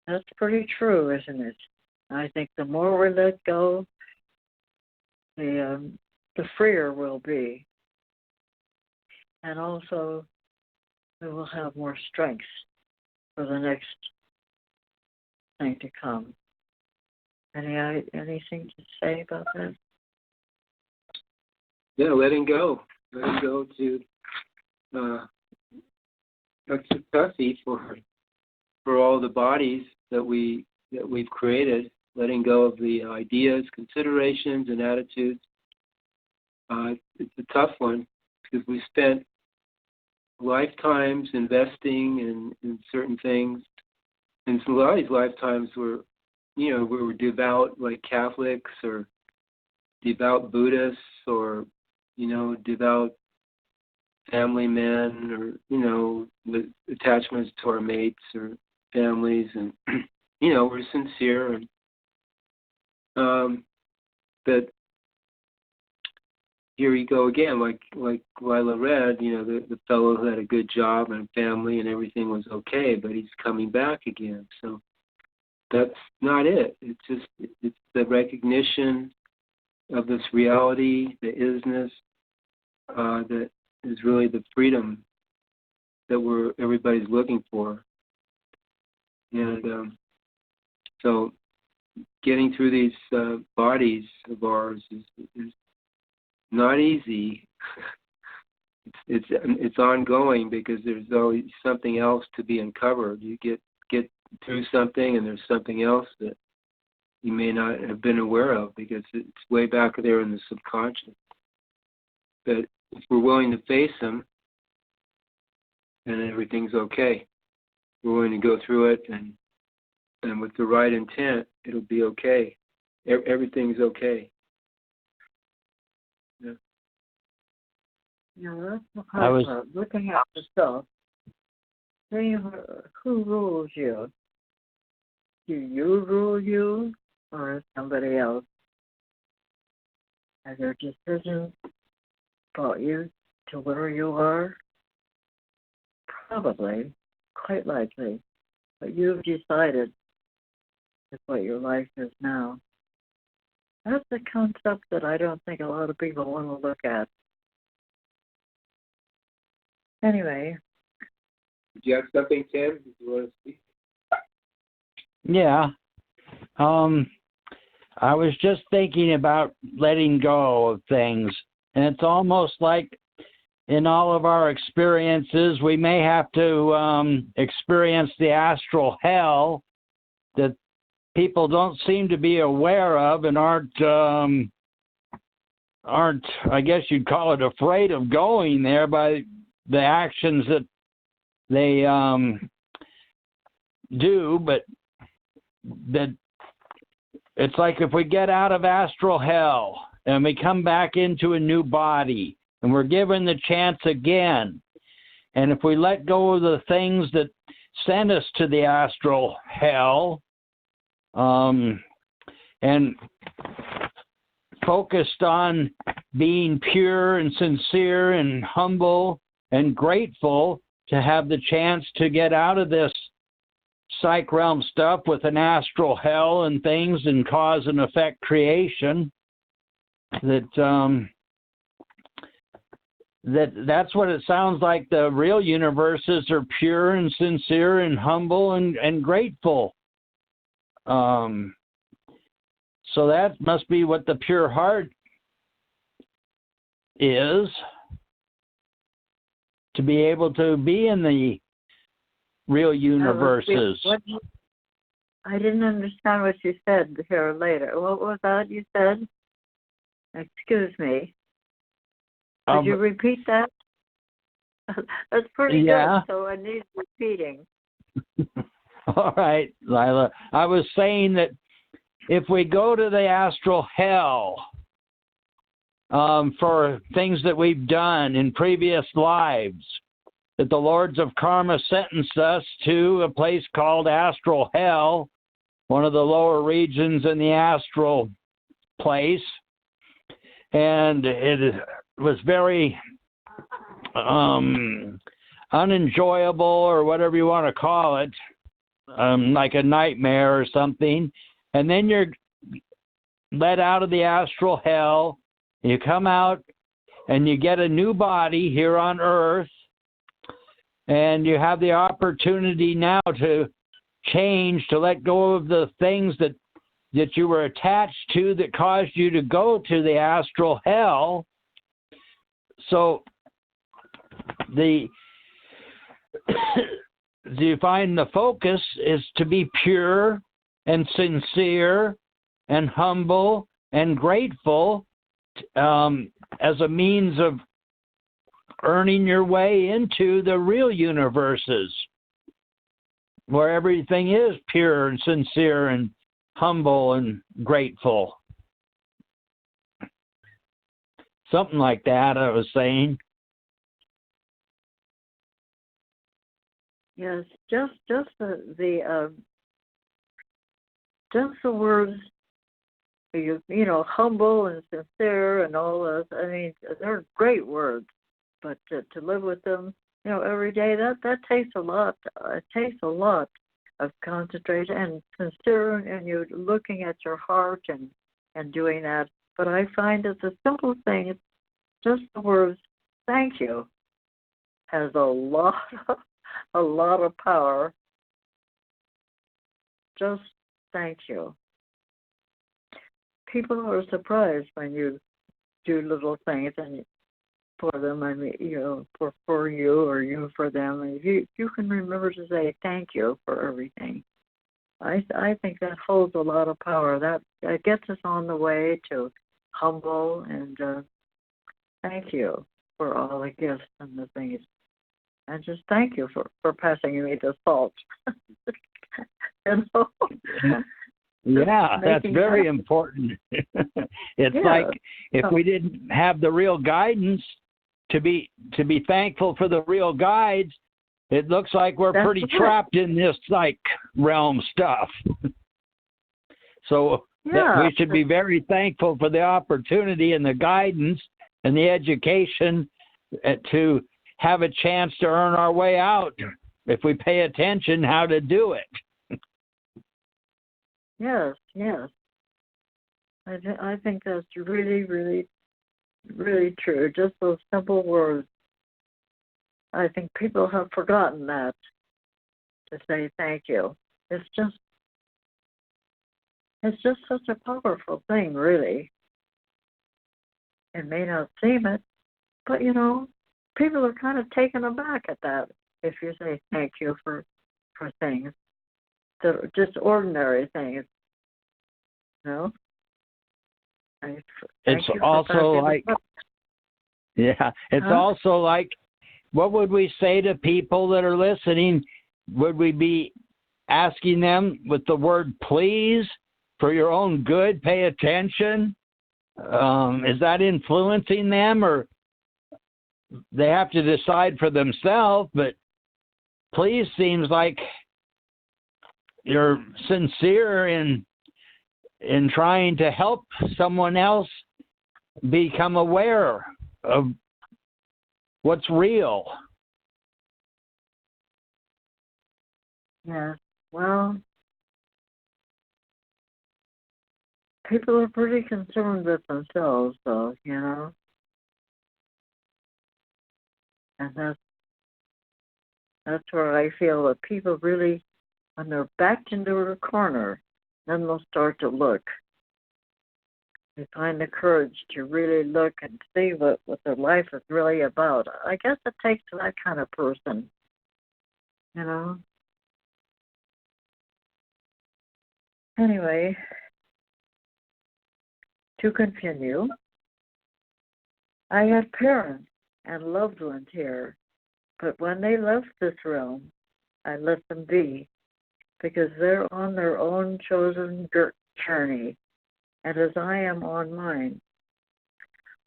That's pretty true, isn't it? I think the more we let go, the freer we'll be. And also, we will have more strength for the next thing to come. Anything to say about that? Yeah, letting go. Letting go to that's a toughie for all the bodies that we've created. Letting go of the ideas, considerations, and attitudes. It's a tough one because we spent lifetimes investing in certain things, and a lot of these lifetimes were, we were devout, like Catholics or devout Buddhists or, devout family men or, with attachments to our mates or families, and, we're sincere. And but here we go again, like Lila read, the fellow who had a good job and family and everything was okay, but he's coming back again. So that's not it. It's the recognition of this reality, the isness, that is really the freedom that everybody's looking for. And so getting through these bodies of ours is not easy. It's ongoing because there's always something else to be uncovered. You get through something and there's something else that you may not have been aware of because it's way back there in the subconscious. But if we're willing to face them, then everything's okay. We're willing to go through it, and with the right intent, it'll be okay. Everything's okay. Yeah. That's the hard part. Looking at yourself. Who rules you? Do you rule you, or is somebody else? Are there decisions brought you to where you are? Probably, quite likely. But you've decided that's what your life is now. That's a concept that I don't think a lot of people want to look at. Anyway. Did you have something, Tim? Did you want to speak? Yeah. I was just thinking about letting go of things. And it's almost like in all of our experiences, we may have to experience the astral hell that people don't seem to be aware of and aren't, I guess you'd call it, afraid of going there by the actions that they do. But that it's like if we get out of astral hell and we come back into a new body and we're given the chance again, and if we let go of the things that sent us to the astral hell, and focused on being pure and sincere and humble and grateful to have the chance to get out of this psych realm stuff with an astral hell and things and cause and effect creation, that's what it sounds like. The real universes are pure and sincere and humble and grateful. So that must be what the pure heart is, to be able to be in the real universes. I didn't understand what you said here later. What was that you said? Excuse me. Could you repeat that? That's pretty good, so I need repeating. All right, Lila. I was saying that if we go to the astral hell for things that we've done in previous lives, that the Lords of Karma sentenced us to a place called astral hell, one of the lower regions in the astral place, and it was very unenjoyable, or whatever you want to call it. like a nightmare or something, and then you're let out of the astral hell. You come out and you get a new body here on Earth, and you have the opportunity now to change, to let go of the things that you were attached to that caused you to go to the astral hell. So you find the focus is to be pure and sincere and humble and grateful as a means of earning your way into the real universes where everything is pure and sincere and humble and grateful. Something like that, I was saying. Yes, just the words, you know, humble and sincere and all those. I mean, they're great words, but to live with them, you know, every day, that takes a lot. It takes a lot of concentration and sincere, and you're looking at your heart and doing that. But I find it's a simple thing. It's just the words "thank you" has a lot of power. Just thank you. People are surprised when you do little things and for them. I mean, you know, for you or you for them. And you can remember to say thank you for everything. I think that holds a lot of power. That gets us on the way to humble and thank you for all the gifts and the things. And just thank you for passing me the salt. You know? Yeah, that's very important. It's like if we didn't have the real guidance to be thankful for the real guides, it looks like we're pretty trapped in this like realm stuff. So we should be very thankful for the opportunity and the guidance and the education to have a chance to earn our way out if we pay attention how to do it. Yes. I think that's really, really, really true. Just those simple words. I think people have forgotten that, to say thank you. It's just such a powerful thing, really. It may not seem it, but you know, people are kind of taken aback at that if you say thank you for things. So just ordinary things. No? It's also like, also like, what would we say to people that are listening? Would we be asking them with the word please for your own good, pay attention? Is that influencing them, or they have to decide for themselves? But please seems like you're sincere in trying to help someone else become aware of what's real. Yes. Well, people are pretty concerned with themselves, though, you know. And that's where I feel that people really, when they're backed into a corner, then they'll start to look. They find the courage to really look and see what their life is really about. I guess it takes that kind of person, you know. Anyway, to continue, I had parents and loved ones here, but when they left this realm, I let them be, because they're on their own chosen journey, and as I am on mine.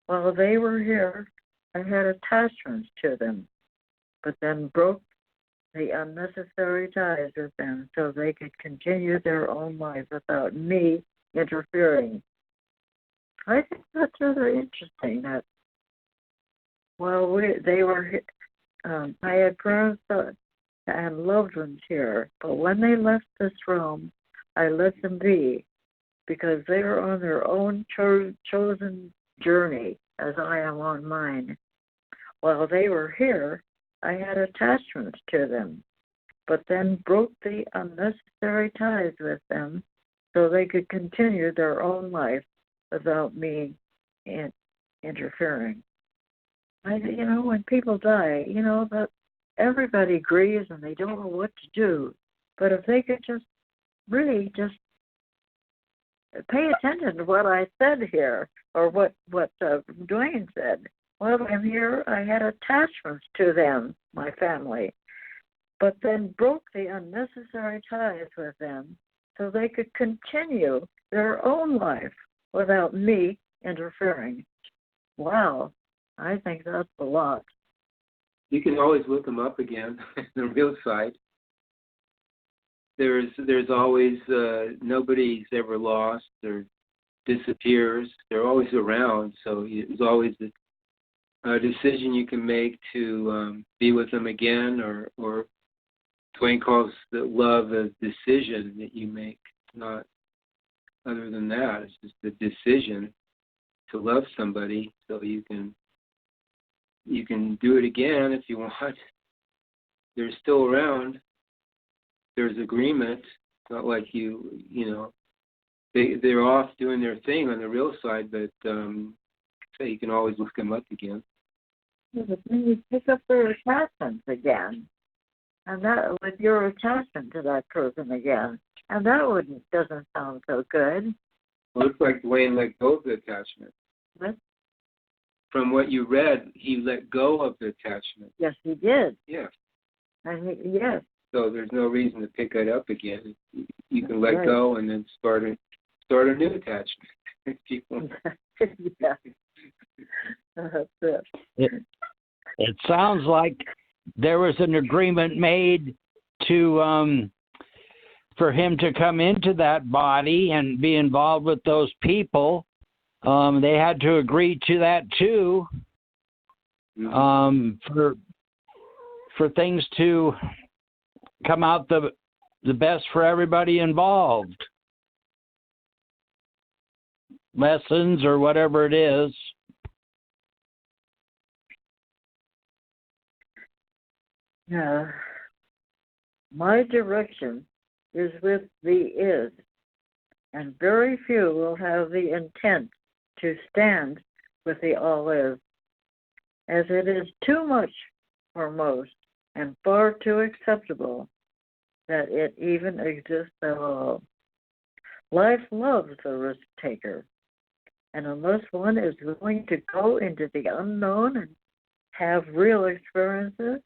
While they were here, I had attachments to them, but then broke the unnecessary ties with them so they could continue their own life without me interfering. I think that's rather interesting that while I had parents and loved ones here, but when they left this realm, I let them be, because they are on their own chosen journey, as I am on mine. While they were here, I had attachments to them, but then broke the unnecessary ties with them so they could continue their own life without me interfering. When people die, that everybody grieves and they don't know what to do. But if they could just really just pay attention to what I said here, or what Dwayne said. While I'm here, I had attachments to them, my family, but then broke the unnecessary ties with them so they could continue their own life without me interfering. Wow, I think that's a lot. You can always look them up again, the real side. There's always, nobody's ever lost or disappears. They're always around, so there's always a decision you can make to be with them again, or Twain calls the love a decision that you make. Not other than that, it's just a decision to love somebody, so you can do it again if you want. They're still around. There's agreement. It's not like they're off doing their thing on the real side, but so you can always look them up again. Yeah, but then you pick up their attachments again, and that with your attachment to that person again, and that doesn't sound so good. Well, looks like Dwayne let go of the attachment. What? From what you read, he let go of the attachment. Yes, he did. Yeah. Yes. So there's no reason to pick it up again. You can let right. go and then start a new attachment. Yeah. That's it. It sounds like there was an agreement made to for him to come into that body and be involved with those people. They had to agree to that too. For things to come out the best for everybody involved. Lessons or whatever it is. Yeah. My direction is with the is, and very few will have the intent to stand with the all is, as it is too much for most and far too acceptable that it even exists at all. Life loves the risk taker, and unless one is willing to go into the unknown and have real experiences,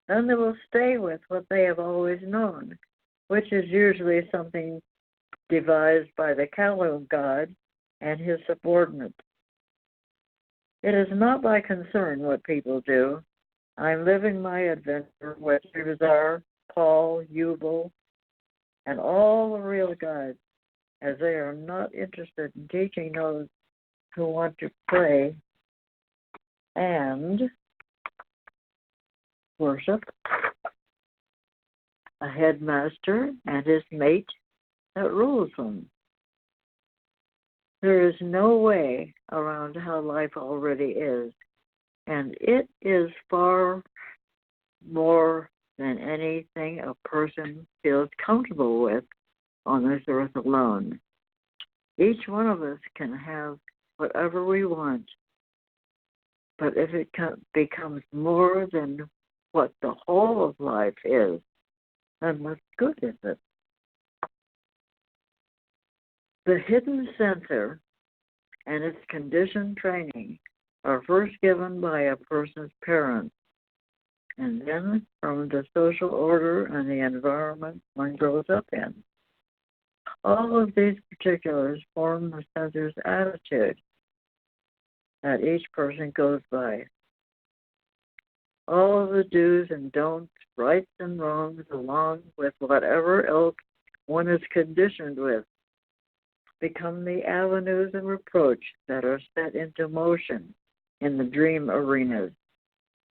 then they will stay with what they have always known, which is usually something devised by the Kalu god and his subordinates. It is not my concern what people do. I'm living my adventure with Shivazar, Paul, Yubel, and all the real guides, as they are not interested in teaching those who want to pray and worship a headmaster and his mate that rules them. There is no way around how life already is, and it is far more than anything a person feels comfortable with on this earth alone. Each one of us can have whatever we want, but if it becomes more than what the whole of life is, then what good is it? The hidden center and its conditioned training are first given by a person's parents, and then from the social order and the environment one grows up in. All of these particulars form the center's attitude that each person goes by. All of the do's and don'ts, rights and wrongs, along with whatever else one is conditioned with, become the avenues of approach that are set into motion in the dream arenas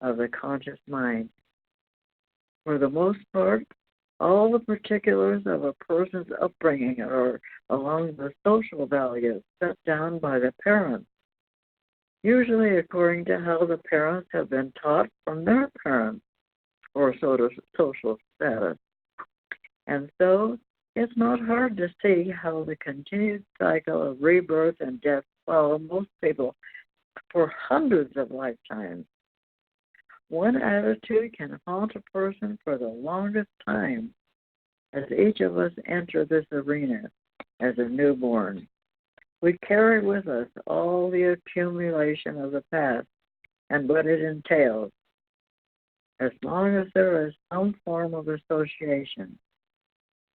of the conscious mind. For the most part, all the particulars of a person's upbringing are along the social values set down by the parents, usually according to how the parents have been taught from their parents or social status. And so it's not hard to see how the continued cycle of rebirth and death follow most people for hundreds of lifetimes. One attitude can haunt a person for the longest time as each of us enter this arena as a newborn. We carry with us all the accumulation of the past and what it entails, as long as there is some form of association.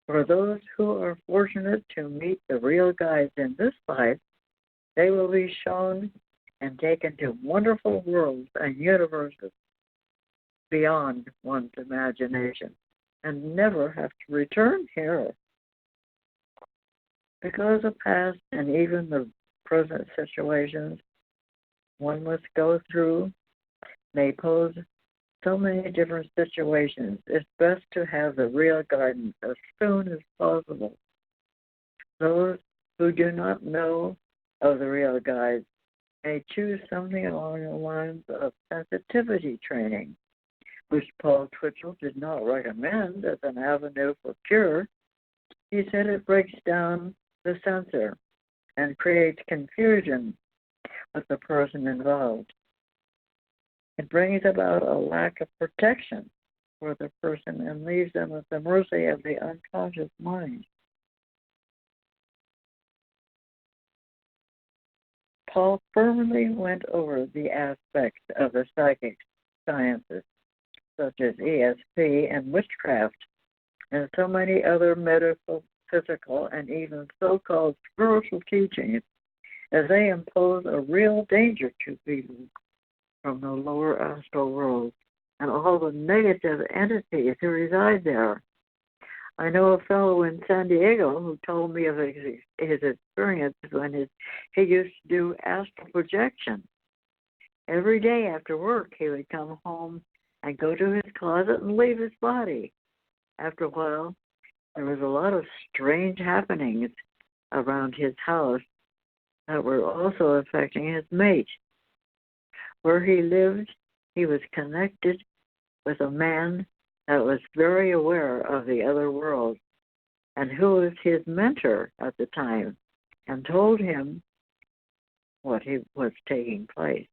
For those who are fortunate to meet the real guides in this life, they will be shown and taken to wonderful worlds and universes beyond one's imagination and never have to return here. Because the past and even the present situations one must go through may pose so many different situations, it's best to have the real guidance as soon as possible. Those who do not know of the real guides may choose something along the lines of sensitivity training, which Paul Twitchell did not recommend as an avenue for cure. He said it breaks down the sensor and creates confusion with the person involved. It brings about a lack of protection for the person and leaves them at the mercy of the unconscious mind. Paul firmly went over the aspects of the psychic sciences, such as ESP and witchcraft, and so many other medical, physical, and even so-called spiritual teachings, as they impose a real danger to people from the lower astral world and all the negative entities who reside there. I know a fellow in San Diego who told me of his experience when he used to do astral projection. Every day after work, he would come home and go to his closet and leave his body. After a while, there was a lot of strange happenings around his house that were also affecting his mate. Where he lived, he was connected with a man that was very aware of the other world and who was his mentor at the time and told him what was taking place.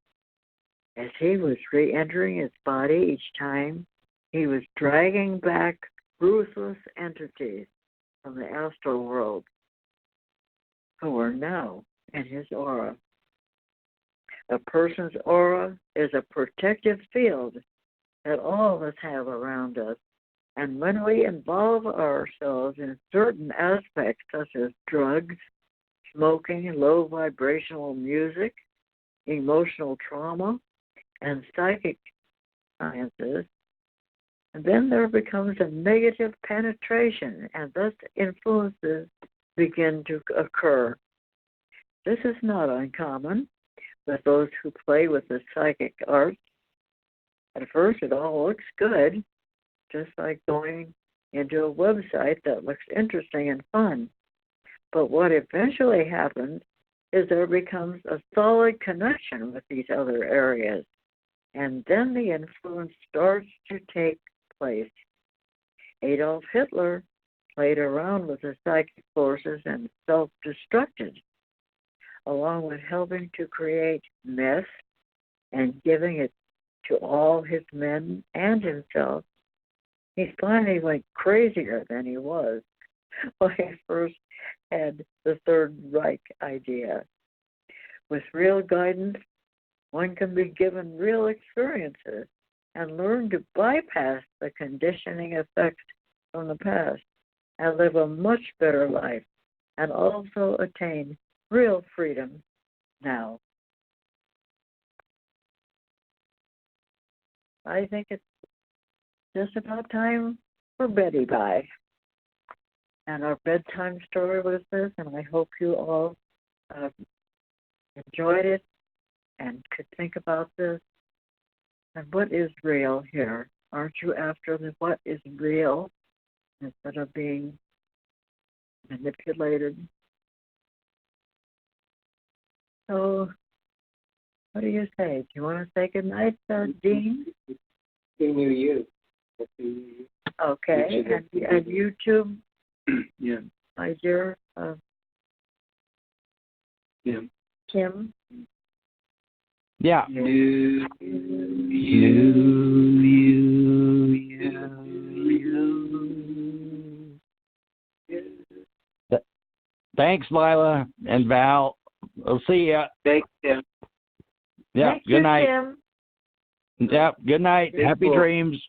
As he was re-entering his body each time, he was dragging back ruthless entities from the astral world who were now in his aura. A person's aura is a protective field that all of us have around us. And when we involve ourselves in certain aspects, such as drugs, smoking, low vibrational music, emotional trauma, and psychic sciences, and then there becomes a negative penetration, and thus influences begin to occur. This is not uncommon with those who play with the psychic arts. At first, it all looks good, just like going into a website that looks interesting and fun. But what eventually happens is there becomes a solid connection with these other areas, and then the influence starts to take place. Adolf Hitler played around with the psychic forces and self-destructed, along with helping to create mess and giving it to all his men and himself. He finally went crazier than he was when he first had the Third Reich idea. With real guidance, one can be given real experiences and learn to bypass the conditioning effects from the past and live a much better life and also attain real freedom now. I think it's just about time for Betty Bye. And our bedtime story was this, and I hope you all enjoyed it and could think about this and what is real here. Aren't you after what is real instead of being manipulated? So, what do you say? Do you want to say goodnight, Dean? Happy New Year. Happy New Year. Okay, and you too, Yeah. my dear Yeah. Kim. Yeah. Thanks, Lila and Val. We'll see ya. Thanks, Tim. Yeah. Thank Good you, night. Kim. Yeah. Good night. Good Happy call. dreams.